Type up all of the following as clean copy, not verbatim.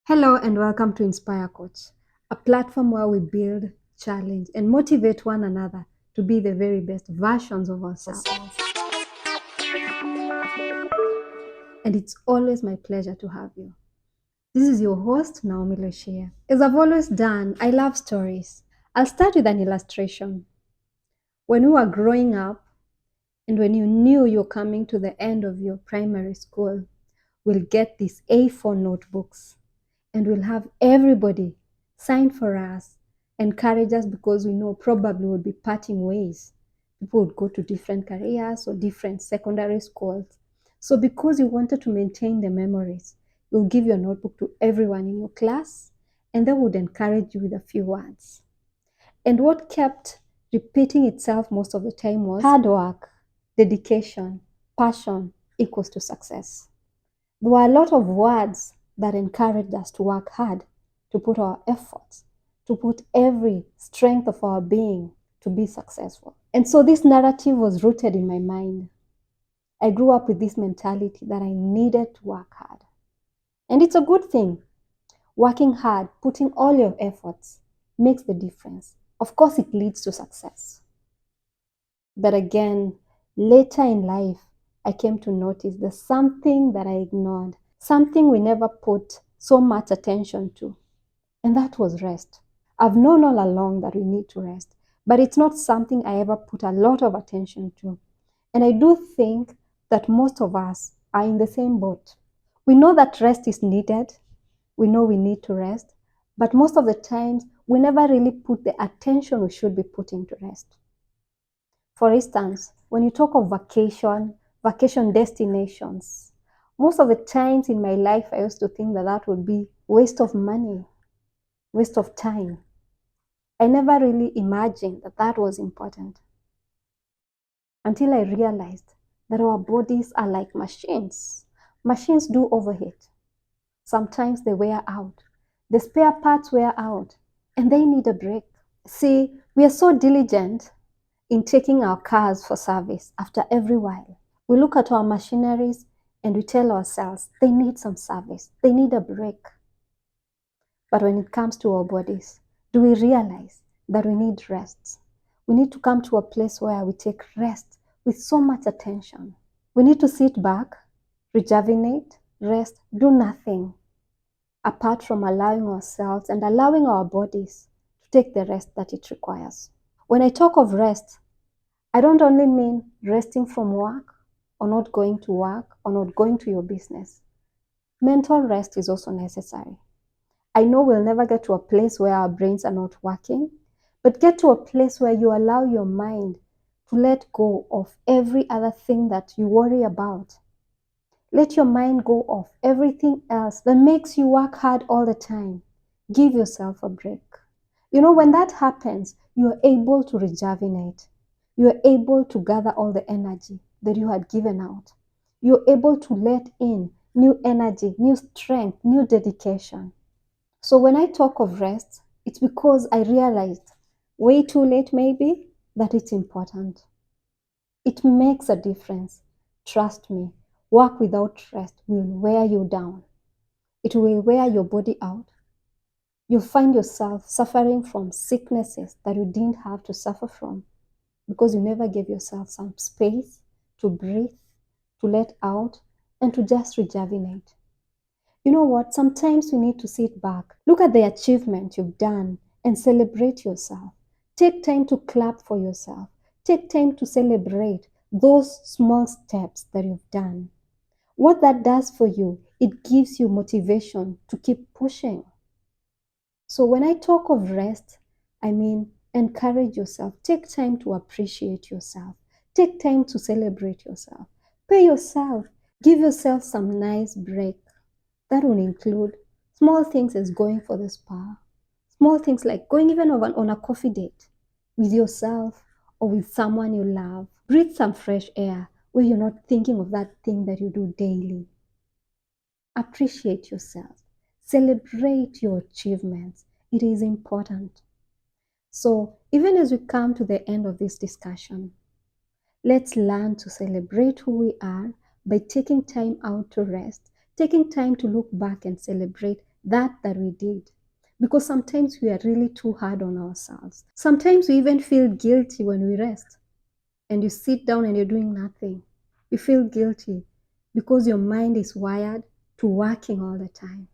Hello and welcome to Inspire Coach, a platform where we build, challenge, and motivate one another to be the very best versions of ourselves. And it's always my pleasure to have you. This is your host, Naomi Loshia. As I've always done, I love stories. I'll start with an illustration. When you were growing up and when you knew you're coming to the end of your primary school, we'll get these A4 notebooks and we'll have everybody sign for us, encourage us because we know probably we'll be parting ways. People would go to different careers or different secondary schools. So because you wanted to maintain the memories, you'll give your notebook to everyone in your class and they would encourage you with a few words. And what kept repeating itself most of the time was hard work, dedication, passion equals to success. There were a lot of words that encouraged us to work hard, to put our efforts, to put every strength of our being to be successful. And so this narrative was rooted in my mind. I grew up with this mentality that I needed to work hard. And it's a good thing. Working hard, putting all your efforts makes the difference. Of course, it leads to success. But again, later in life, I came to notice there's something that I ignored, something we never put so much attention to, and that was rest. I've known all along that we need to rest, but it's not something I ever put a lot of attention to. And I do think that most of us are in the same boat. We know that rest is needed, we know we need to rest, but most of the times we never really put the attention we should be putting to rest. For instance, when you talk of vacation destinations, most of the times in my life, I used to think that that would be waste of money, waste of time. I never really imagined that that was important until I realized that our bodies are like machines. Machines do overheat. Sometimes they wear out. The spare parts wear out and they need a break. See, we are so diligent in taking our cars for service after every while. We look at our machineries and we tell ourselves they need some service, they need a break. But when it comes to our bodies, do we realize that we need rest? We need to come to a place where we take rest with so much attention. We need to sit back, rejuvenate, rest, do nothing apart from allowing ourselves and allowing our bodies to take the rest that it requires. When I talk of rest, I don't only mean resting from work or not going to work or not going to your business. Mental rest is also necessary. I know we'll never get to a place where our brains are not working, but get to a place where you allow your mind to let go of every other thing that you worry about. Let your mind go of everything else that makes you work hard all the time. Give yourself a break. You know, when that happens, you are able to rejuvenate. You are able to gather all the energy that you had given out. You're able to let in new energy, new strength, new dedication. So when I talk of rest, it's because I realized way too late maybe that it's important. It makes a difference. Trust me, work without rest will wear you down. It will wear your body out. You'll find yourself suffering from sicknesses that you didn't have to suffer from because you never gave yourself some space to breathe, to let out, and to just rejuvenate. You know what? Sometimes you need to sit back, look at the achievement you've done, and celebrate yourself. Take time to clap for yourself. Take time to celebrate those small steps that you've done. What that does for you, it gives you motivation to keep pushing. So when I talk of rest, I mean encourage yourself. Take time to appreciate yourself. Take time to celebrate yourself. Pay yourself. Give yourself some nice break. That will include small things as going for the spa, small things like going even on a coffee date with yourself or with someone you love. Breathe some fresh air where you're not thinking of that thing that you do daily. Appreciate yourself. Celebrate your achievements. It is important. So, even as we come to the end of this discussion, let's learn to celebrate who we are by taking time out to rest, taking time to look back and celebrate that we did. Because sometimes we are really too hard on ourselves. Sometimes we even feel guilty when we rest and you sit down and you're doing nothing. You feel guilty because your mind is wired to working all the time.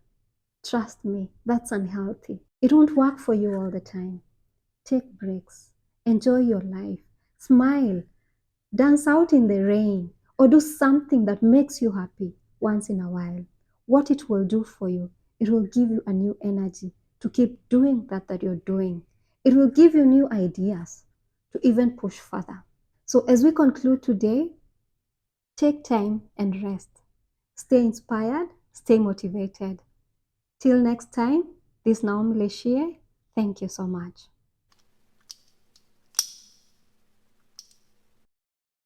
Trust me, that's unhealthy. It won't work for you all the time. Take breaks, enjoy your life, smile, dance out in the rain, or do something that makes you happy once in a while. What it will do for you, it will give you a new energy to keep doing that you're doing. It will give you new ideas to even push further. So, as we conclude today, take time and rest. Stay inspired, stay motivated. Till next time, this is Naomi Leshie. Thank you so much.